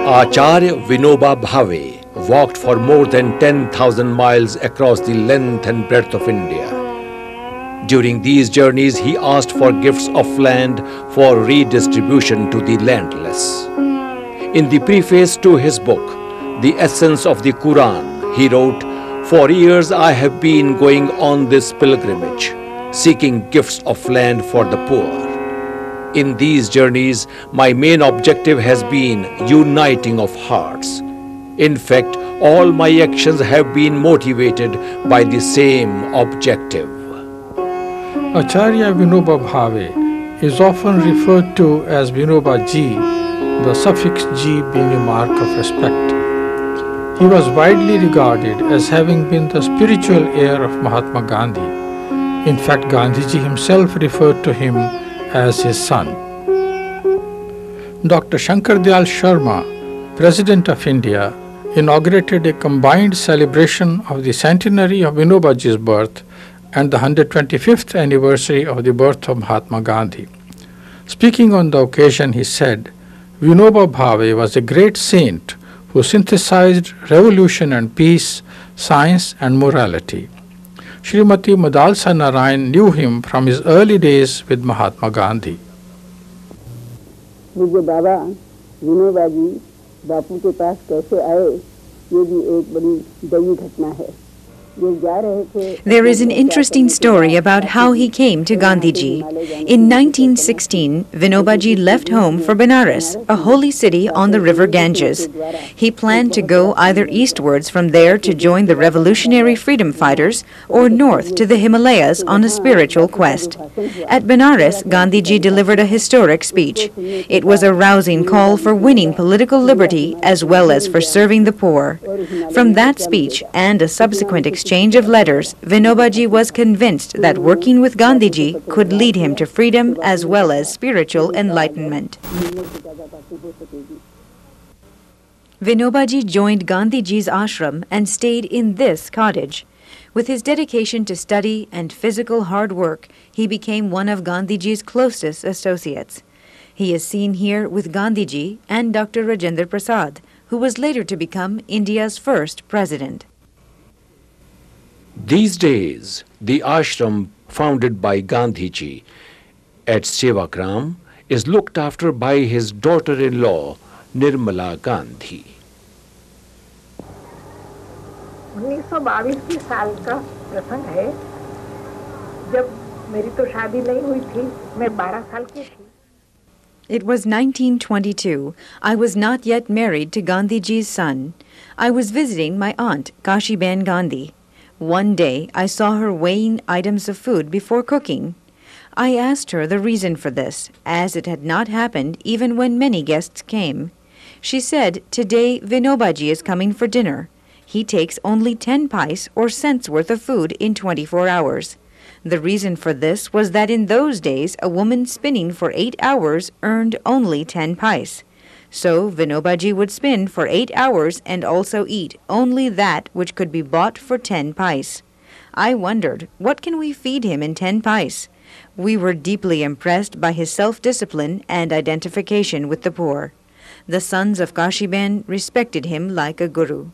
Acharya Vinoba Bhave walked for more than 10,000 miles across the length and breadth of India. During these journeys, he asked for gifts of land for redistribution to the landless. In the preface to his book, The Essence of the Quran, he wrote, "For years I have been going on this pilgrimage, seeking gifts of land for the poor. In these journeys, my main objective has been uniting of hearts. In fact, all my actions have been motivated by the same objective." Acharya Vinoba Bhave is often referred to as Vinoba Ji, the suffix Ji being a mark of respect. He was widely regarded as having been the spiritual heir of Mahatma Gandhi. In fact, Gandhiji himself referred to him as his son. Dr. Shankar Dayal Sharma, President of India, inaugurated a combined celebration of the centenary of Vinobaji's birth and the 125th anniversary of the birth of Mahatma Gandhi. Speaking on the occasion, he said, "Vinoba Bhave was a great saint who synthesized revolution and peace, science and morality." Srimati Madalsa Narayan knew him from his early days with Mahatma Gandhi. मुझे बाबा विनोबा जी बापू के पास कैसे आए, ये भी एक बड़ी दैवी घटना है। There is an interesting story about how he came to Gandhiji. In 1916, Vinobaji left home for Benares, a holy city on the river Ganges. He planned to go either eastwards from there to join the revolutionary freedom fighters or north to the Himalayas on a spiritual quest. At Benares, Gandhiji delivered a historic speech. It was a rousing call for winning political liberty as well as for serving the poor. From that speech and a subsequent exchange of letters, Vinobaji was convinced that working with Gandhiji could lead him to freedom as well as spiritual enlightenment. Vinobaji joined Gandhiji's ashram and stayed in this cottage. With his dedication to study and physical hard work, he became one of Gandhiji's closest associates. He is seen here with Gandhiji and Dr. Rajendra Prasad, who was later to become India's first president. These days, the ashram founded by Gandhiji at Sevagram is looked after by his daughter-in-law, Nirmala Gandhi. 1922 साल का प्रसंग है, जब मेरी तो शादी नहीं हुई थी, मैं 12 साल की थी. It was 1922. I was not yet married to Gandhiji's son. I was visiting my aunt, Kashiben Gandhi. One day, I saw her weighing items of food before cooking. I asked her the reason for this, as it had not happened even when many guests came. She said, "Today, Vinobaji is coming for dinner. He takes only 10 paise or cents worth of food in 24 hours. The reason for this was that in those days, a woman spinning for 8 hours earned only 10 paise. So Vinobaji would spin for 8 hours and also eat only that which could be bought for 10 paise. I wondered, what can we feed him in 10 paise? We were deeply impressed by his self-discipline and identification with the poor. The sons of Kashiben respected him like a guru.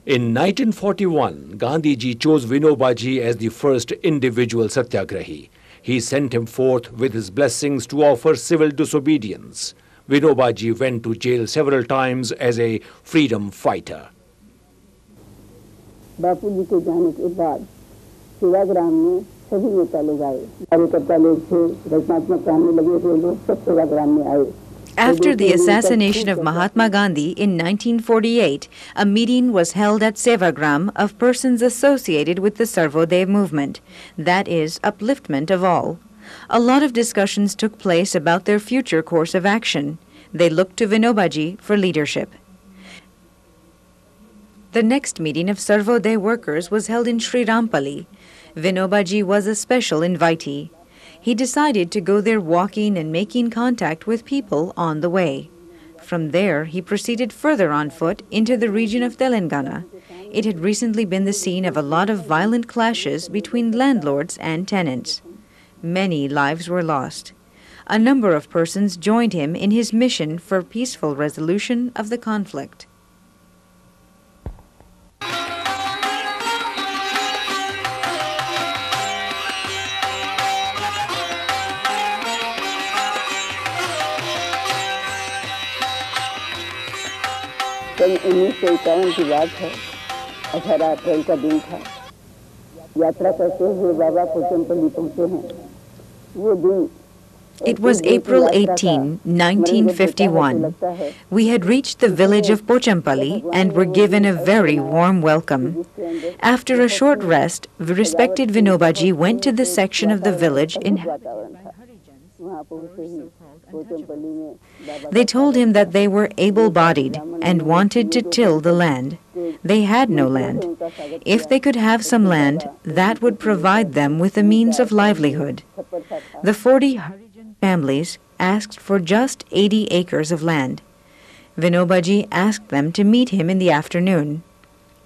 In 1941, Gandhiji chose Vinobaji as the first individual satyagrahi. He sent him forth with his blessings to offer civil disobedience. Vinobaji went to jail several times as a freedom fighter. बापू जी के जाने के बाद सेवाग्राम में सभी नेता लोग आए, कार्यकर्ता लोग थे, रचनात्मक काम में लगे थे लोग, सब सेवाग्राम में आए. After the assassination of Mahatma Gandhi in 1948, a meeting was held at Sevagram of persons associated with the Sarvodaya movement, that is, upliftment of all. A lot of discussions took place about their future course of action. They looked to Vinobaji for leadership. The next meeting of Sarvodaya workers was held in Sri Rampalli. Vinobaji was a special invitee. He decided to go there walking and making contact with people on the way. From there, he proceeded further on foot into the region of Telangana. It had recently been the scene of a lot of violent clashes between landlords and tenants. Many lives were lost. A number of persons joined him in his mission for peaceful resolution of the conflict. सन 1951 की बात है, 18 अप्रैल का दिन था। यात्रा करते हुए बाबा पोचमपल्ली पहुंचे हैं। वो दिन It was April 18, 1951. We had reached the village of Pochampalli and were given a very warm welcome. After a short rest, the respected Vinobaji went to the section of the village inhabited by Harijans. They told him that they were able-bodied and wanted to till the land. They had no land. If they could have some land, that would provide them with a means of livelihood. The 40 Harijan families asked for just 80 acres of land. Vinobaji asked them to meet him in the afternoon.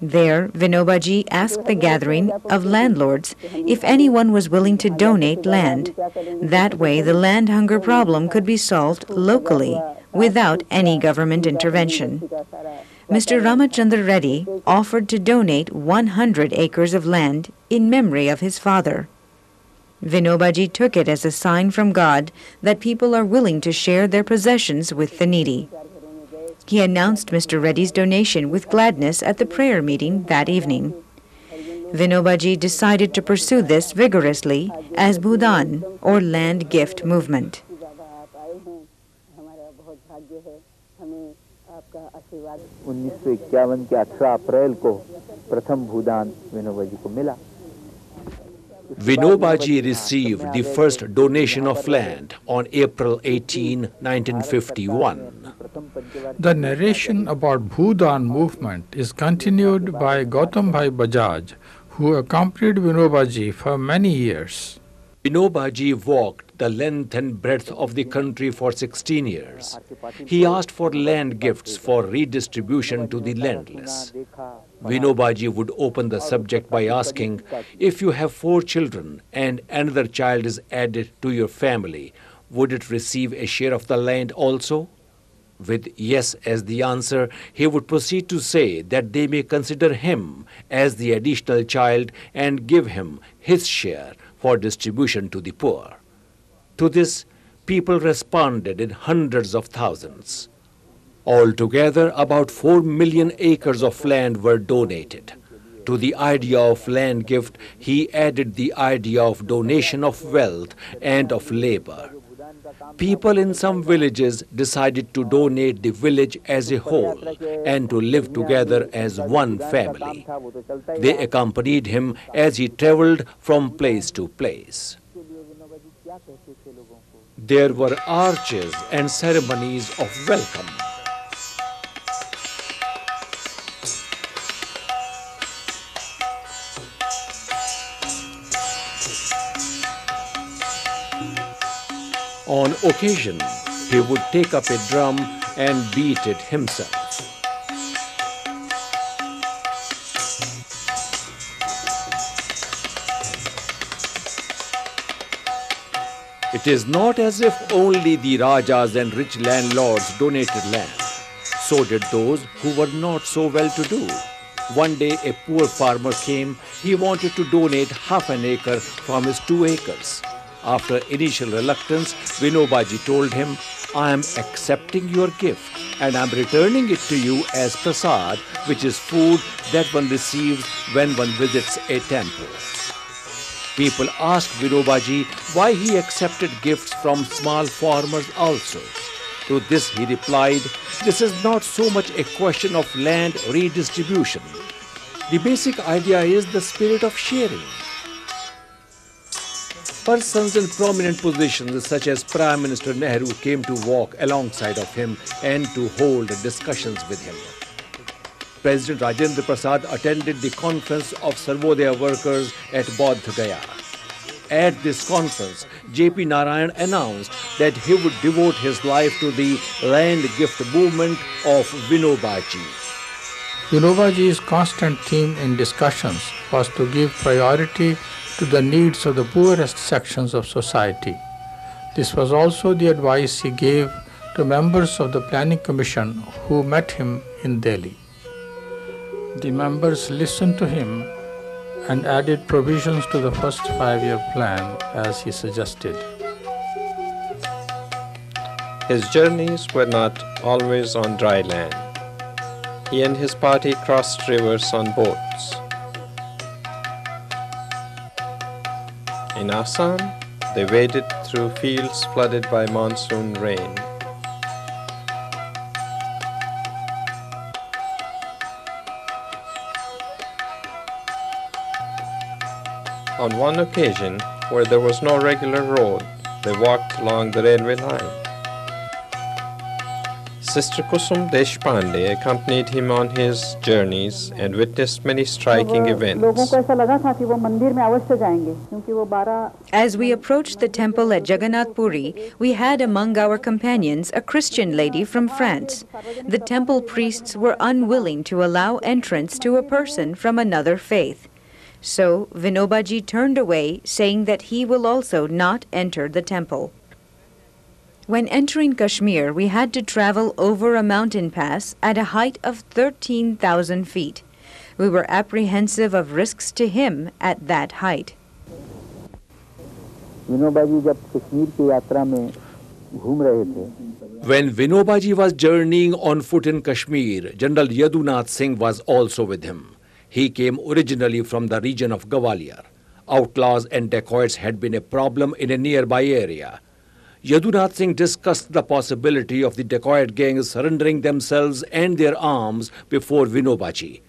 There, Vinobaji asked the gathering of landlords if anyone was willing to donate land. That way, the land hunger problem could be solved locally without any government intervention. Mr. Ramachandra Reddy offered to donate 100 acres of land in memory of his father. Vinobaji took it as a sign from God that people are willing to share their possessions with the needy. He announced Mr. Reddy's donation with gladness at the prayer meeting that evening. Vinobaji decided to pursue this vigorously as Bhoodan, or land gift movement. 1951 के 18 अप्रैल को प्रथम भूदान विनोबाजी को मिला। Vinobaji received the first donation of land on April 18, 1951. The narration about Bhoodan movement is continued by Gautam Bhai Bajaj, who accompanied Vinobaji for many years. Vinobaji walked the length and breadth of the country for 16 years. He asked for land gifts for redistribution to the landless. Vinobaji would open the subject by asking, if you have 4 children and another child is added to your family, would it receive a share of the land also? With yes as the answer, he would proceed to say that they may consider him as the additional child and give him his share for distribution to the poor. To this, people responded in hundreds of thousands. Altogether, about 4 million acres of land were donated. To the idea of land gift, he added the idea of donation of wealth and of labor. People in some villages decided to donate the village as a whole and to live together as one family. They accompanied him as he traveled from place to place. There were arches and ceremonies of welcome. On occasion, he would take up a drum and beat it himself. It is not as if only the Rajas and rich landlords donated land. So did those who were not so well-to-do. One day a poor farmer came. He wanted to donate half an acre from his 2 acres. After initial reluctance, Vinobaji told him, I am accepting your gift and I am returning it to you as prasad, which is food that one receives when one visits a temple. People asked Vinobaji why he accepted gifts from small farmers also. To this he replied, this is not so much a question of land redistribution. The basic idea is the spirit of sharing. Persons in prominent positions such as Prime Minister Nehru came to walk alongside of him and to hold discussions with him. President Rajendra Prasad attended the conference of Sarvodaya workers at Bodh Gaya. At this conference, J.P. Narayan announced that he would devote his life to the land gift movement of Vinobaji. Vinobaji's constant theme in discussions was to give priority to the needs of the poorest sections of society. This was also the advice he gave to members of the Planning Commission who met him in Delhi. The members listened to him and added provisions to the first 5-year plan as he suggested. His journeys were not always on dry land. He and his party crossed rivers on boats. In Assam, they waded through fields flooded by monsoon rain. On one occasion, where there was no regular road, they walked along the railway line. Sister Kusum Deshpande accompanied him on his journeys and witnessed many striking events. As we approached the temple at Jagannath Puri, we had among our companions a Christian lady from France. The temple priests were unwilling to allow entrance to a person from another faith. So Vinobaji turned away, saying that he will also not enter the temple. When entering Kashmir, we had to travel over a mountain pass at a height of 13,000 feet. We were apprehensive of risks to him at that height. When Vinobaji was journeying on foot in Kashmir, General Yadunath Singh was also with him. He came originally from the region of Gwalior. Outlaws and dacoits had been a problem in a nearby area. Yadunath Singh discussed the possibility of the dacoit gangs surrendering themselves and their arms before Vinobaji.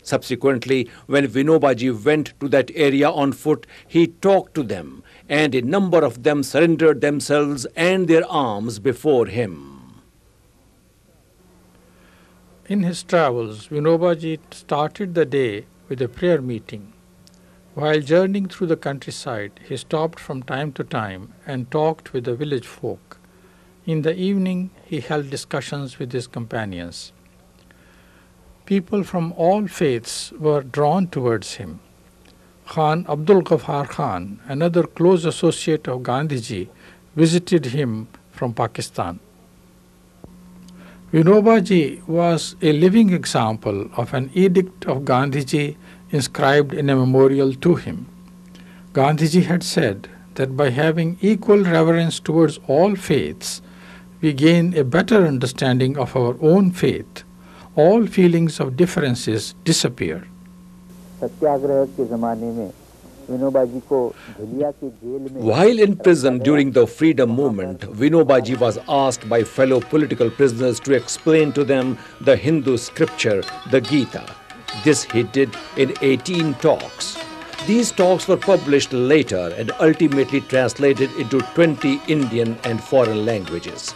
Subsequently, when Vinobaji went to that area on foot, he talked to them, and a number of them surrendered themselves and their arms before him. In his travels, Vinobaji started the day with a prayer meeting. While journeying through the countryside, he stopped from time to time and talked with the village folk. In the evening, he held discussions with his companions. People from all faiths were drawn towards him. Khan Abdul Ghaffar Khan, another close associate of Gandhiji, visited him from Pakistan. Vinobaji was a living example of an edict of Gandhiji inscribed in a memorial to him. Gandhiji had said that by having equal reverence towards all faiths, we gain a better understanding of our own faith. All feelings of differences disappear. While in prison during the freedom movement, Vinobaji was asked by fellow political prisoners to explain to them the Hindu scripture, the Gita. This he did in 18 talks. These talks were published later and ultimately translated into 20 Indian and foreign languages.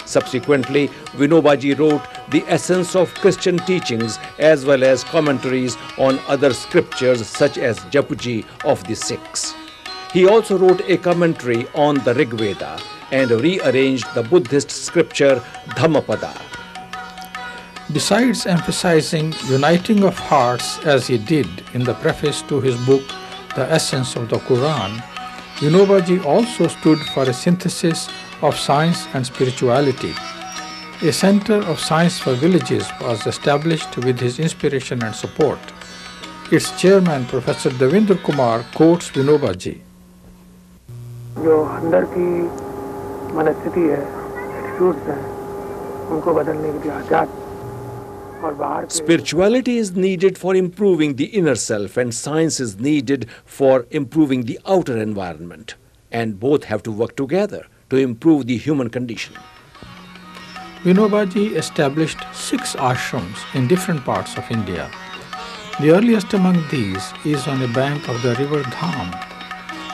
Subsequently, Vinobaji wrote the essence of Christian teachings as well as commentaries on other scriptures such as Japuji of the Sikhs. He also wrote a commentary on the Rig Veda and rearranged the Buddhist scripture Dhammapada. Besides emphasizing uniting of hearts as he did in the preface to his book, The Essence of the Quran, Vinobaji also stood for a synthesis of science and spirituality. A center of science for villages was established with his inspiration and support. Its chairman, Professor Devendra Kumar, quotes Vinobaji. जो अंदर की मनस्थिति है, attitudes हैं, उनको बदलने के लिए आजाद. Spirituality is needed for improving the inner self and science is needed for improving the outer environment. And both have to work together to improve the human condition. Vinobaji established 6 ashrams in different parts of India. The earliest among these is on a bank of the river Dham.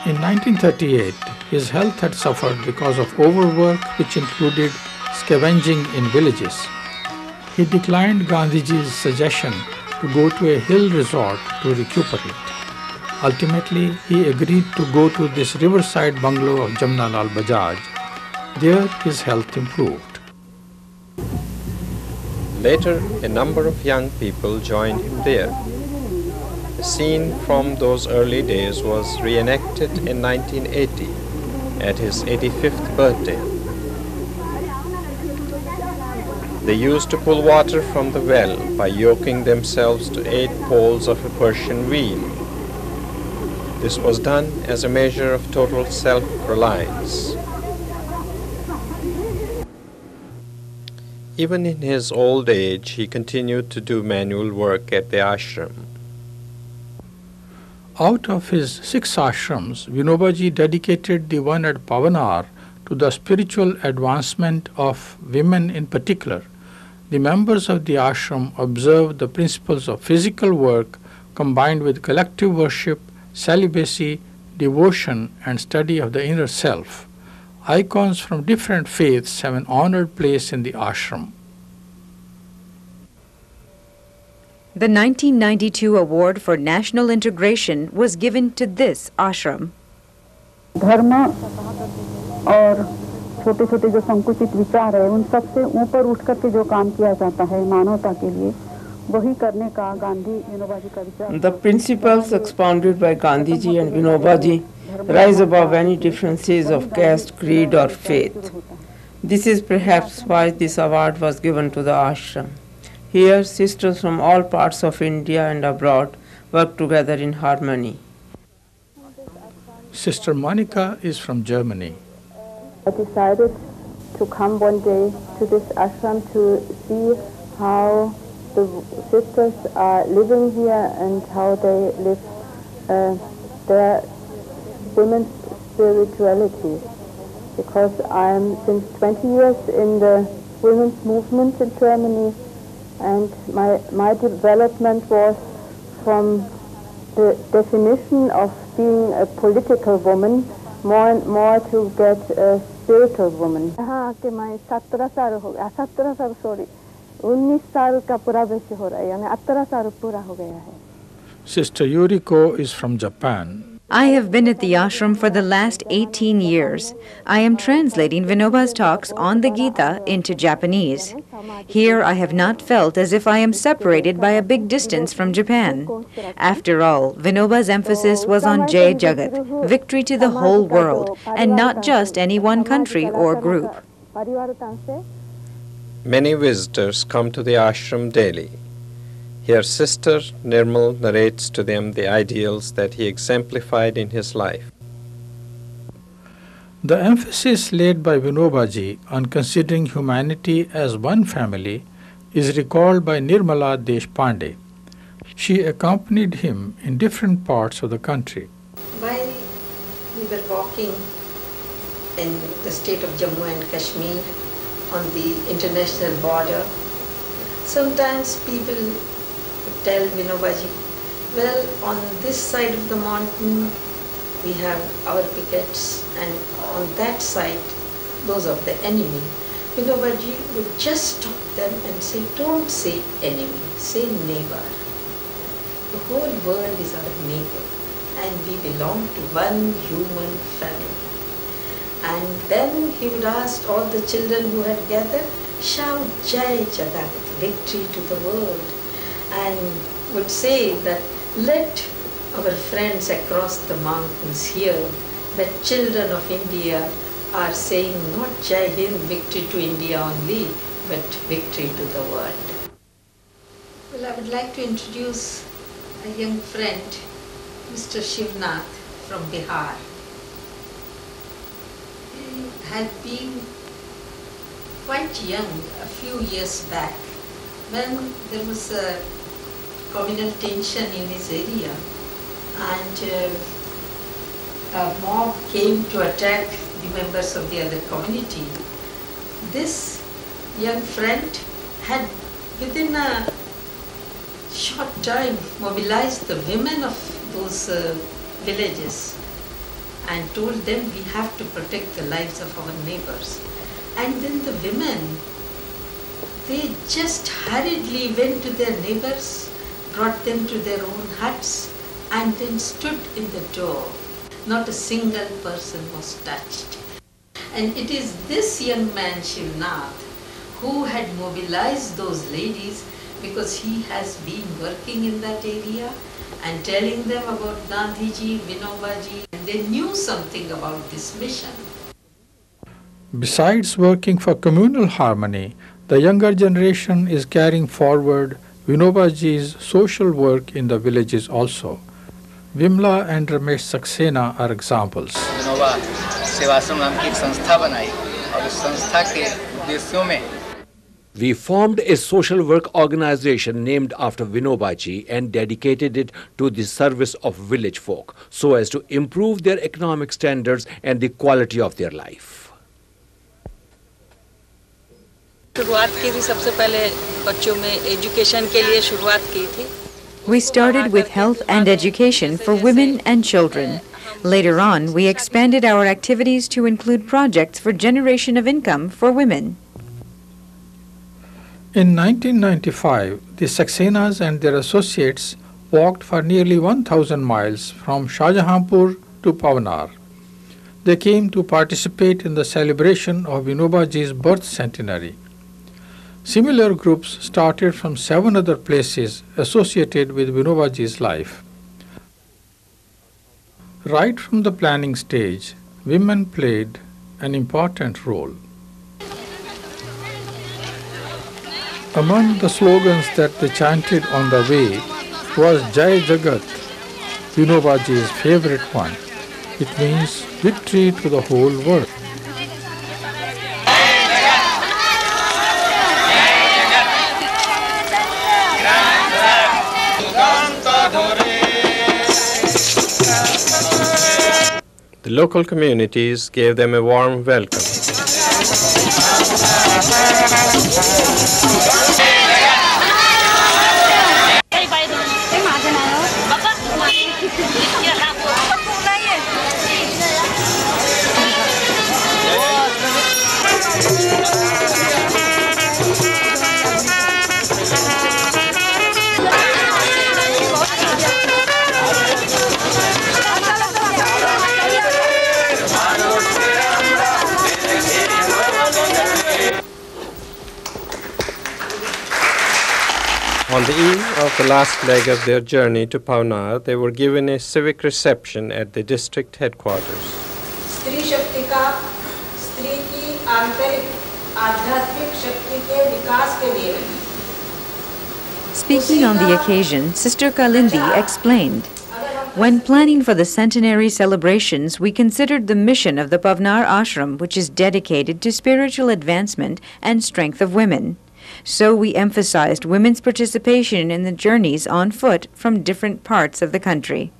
In 1938, his health had suffered because of overwork which included scavenging in villages. He declined Gandhiji's suggestion to go to a hill resort to recuperate. Ultimately, he agreed to go to this riverside bungalow of Jamnalal Bajaj. There, his health improved. Later, a number of young people joined him there. A scene from those early days was reenacted in 1980 at his 85th birthday. They used to pull water from the well by yoking themselves to 8 poles of a Persian wheel. This was done as a measure of total self-reliance. Even in his old age, he continued to do manual work at the ashram. Out of his 6 ashrams, Vinobaji dedicated the one at Pavanar to the spiritual advancement of women in particular. The members of the ashram observed the principles of physical work combined with collective worship, celibacy, devotion, and study of the inner self. Icons from different faiths have an honored place in the ashram. The 1992 award for national integration was given to this ashram. धर्म और छोटे छोटे जो संकुचित विचार है उन सब से ऊपर उठ करके जो काम किया जाता है मानवता के लिए वही करने का गांधी विनोबा जी का विचार. The principles expounded by Gandhiji and Vinobaji rise above any differences of caste, creed or faith. This is perhaps why this award was given to the ashram. Here, sisters from all parts of India and abroad work together in harmony. Sister Monica is from Germany. I decided to come one day to this ashram to see how the sisters are living here and how they live their women's spirituality. Because I am since 20 years in the women's movement in Germany, and my development was from the definition of being a political woman more and more to get a spiritual woman. हाँ कि मैं 17 साल हो गया 17 साल sorry 19 साल का पूरा वैसे हो रहा है यानी 18 साल पूरा हो गया है. Sister Yuriko is from Japan. I have been at the ashram for the last 18 years. I am translating Vinoba's talks on the Gita into Japanese. Here I have not felt as if I am separated by a big distance from Japan. After all, Vinoba's emphasis was on Jai Jagat, victory to the whole world, and not just any one country or group. Many visitors come to the ashram daily. Here Sister Nirmal narrates to them the ideals that he exemplified in his life. The emphasis laid by Vinobaji on considering humanity as one family is recalled by Nirmala Deshpande. She accompanied him in different parts of the country. While we were walking in the state of Jammu and Kashmir on the international border, sometimes people tell Vinobaji, well, on this side of the mountain we have our pickets and on that side those of the enemy. Vinobaji would just stop them and say, don't say enemy, say neighbor. The whole world is our neighbor and we belong to one human family. And then he would ask all the children who had gathered, shout Jai Jagat, victory to the world. And would say that let our friends across the mountains hear that children of India are saying not Jai Hind, victory to India only, but victory to the world. Well, I would like to introduce a young friend, Mr. Shivnath from Bihar. He had been quite young a few years back when there was a communal tension in his area and a mob came to attack the members of the other community. This young friend had within a short time mobilized the women of those villages and told them we have to protect the lives of our neighbors. And then the women, they just hurriedly went to their neighbors, brought them to their own huts, and then stood in the door. Not a single person was touched. And it is this young man, Shivnath, who had mobilized those ladies because he has been working in that area and telling them about Gandhiji, Vinobaji, and they knew something about this mission. Besides working for communal harmony, the younger generation is carrying forward Vinobaji's social work in the villages also. Vimla and Ramesh Saxena are examples. Vinoba Sevashram नाम की एक संस्था बनाई और उस संस्था के उद्देश्यों में We formed a social work organization named after Vinobaji and dedicated it to the service of village folk so as to improve their economic standards and the quality of their life. शुरुआत की थी सबसे पहले बच्चों में education के लिए शुरुआत की थी. We started with health and education for women and children. Later on, we expanded our activities to include projects for generation of income for women. In 1995, the Saxenas and their associates walked for nearly 1,000 miles from Shahjahanpur to Pavanar. They came to participate in the celebration of Vinobaji's birth centenary. Similar groups started from 7 other places associated with Vinobaji's life. Right from the planning stage, women played an important role. Among the slogans that they chanted on the way was Jai Jagat, Vinobaji's favorite one. It means victory to the whole world. The local communities gave them a warm welcome. On the eve of the last leg of their journey to Pavanar, they were given a civic reception at the district headquarters. स्त्री शक्ति का स्त्री की आंतरिक आध्यात्मिक शक्ति के विकास के लिए. Speaking on the occasion, Sister Kalindi explained, when planning for the centenary celebrations, we considered the mission of the Pavanar Ashram, which is dedicated to spiritual advancement and strength of women. So we emphasized women's participation in the journeys on foot from different parts of the country.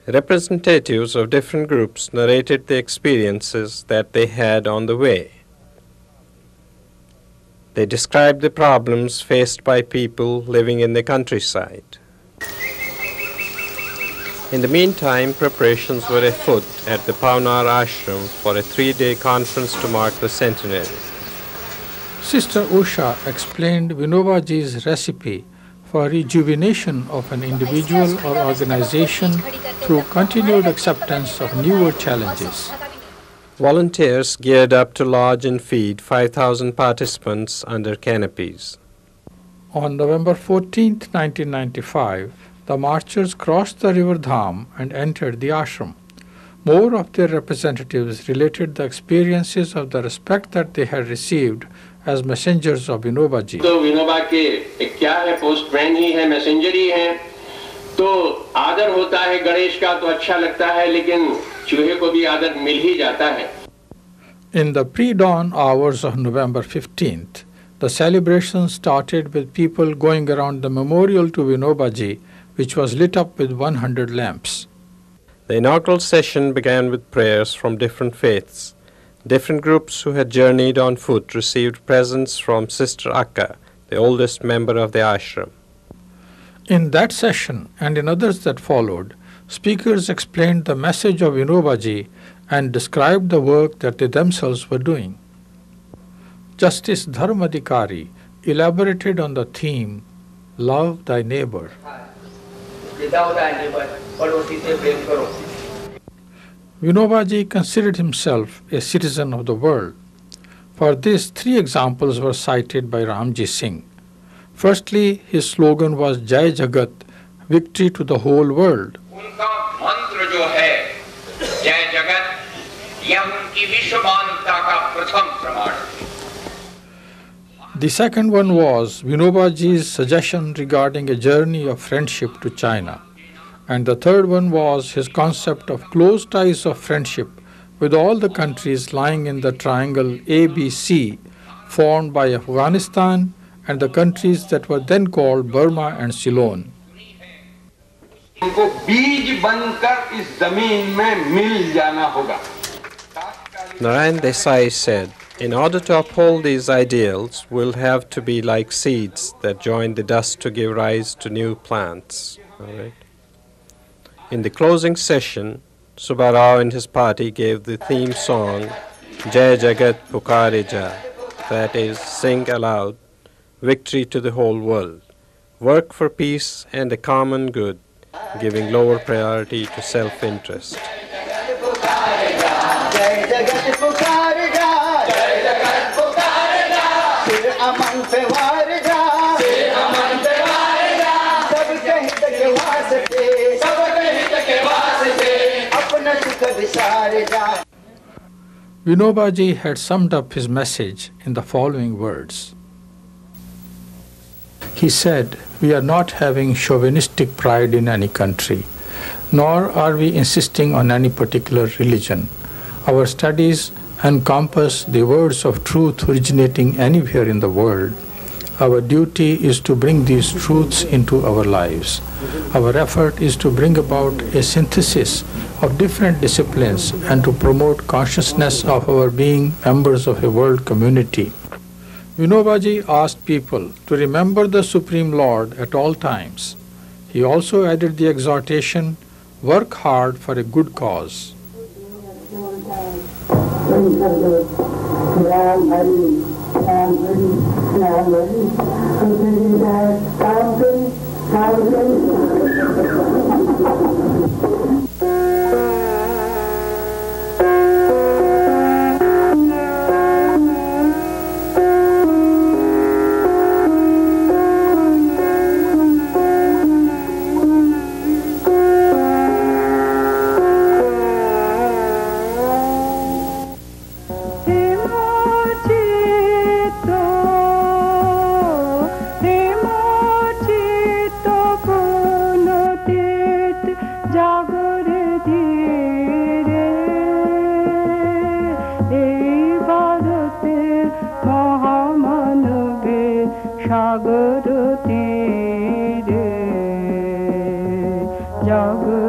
Representatives of different groups narrated the experiences that they had on the way. They described the problems faced by people living in the countryside. In the meantime, preparations were afoot at the Pavanar Ashram for a 3-day conference to mark the centenary. Sister Usha explained Vinobaji's recipe for rejuvenation of an individual or organization through continued acceptance of newer challenges. Volunteers geared up to lodge and feed 5,000 participants under canopies. On November 14, 1995, the marchers crossed the river Dham and entered the ashram. More of their representatives related the experiences of the respect that they had received as messengers of Vinobaji. तो विनोबा के क्या है, postman ही है, messenger ही है, तो आदर होता है गणेश का तो अच्छा लगता है, लेकिन चूहे को भी आदर मिल ही जाता है. In the pre-dawn hours of November 15th, the celebration started with people going around the memorial to Vinobaji, which was lit up with 100 lamps. The inaugural session began with prayers from different faiths. Different groups who had journeyed on foot received presents from Sister Akka, the oldest member of the ashram. In that session and in others that followed, speakers explained the message of Vinobaji and described the work that they themselves were doing. Justice Dharmadikari elaborated on the theme, Love Thy Neighbor. Vinobaji considered himself a citizen of the world. For this, 3 examples were cited by Ramji Singh. Firstly, his slogan was Jai Jagat, victory to the whole world. उनका मंत्र जो है जय जगत, यह उनकी विश्व मानवता का प्रथम प्रमाण है. The second one was Vinobaji's suggestion regarding a journey of friendship to China. And the third one was his concept of close ties of friendship with all the countries lying in the triangle ABC formed by Afghanistan and the countries that were then called Burma and Ceylon. उनको बीज बनकर इस जमीन में मिल जाना होगा. Narayan Desai said, in order to uphold these ideals, we'll have to be like seeds that join the dust to give rise to new plants. All right. In the closing session, Subbarao and his party gave the theme song, Jai Jagat Pukare Ja, that is, sing aloud, victory to the whole world, work for peace and a common good, giving lower priority to self-interest. Vinobaji had summed up his message in the following words. He said, "We are not having chauvinistic pride in any country, nor are we insisting on any particular religion. Our studies encompass the words of truth originating anywhere in the world. Our duty is to bring these truths into our lives. Our effort is to bring about a synthesis of different disciplines and to promote consciousness of our being members of a world community." Vinobaji asked people to remember the Supreme Lord at all times. He also added the exhortation, "Work hard for a good cause." সাগর তীরে জাগর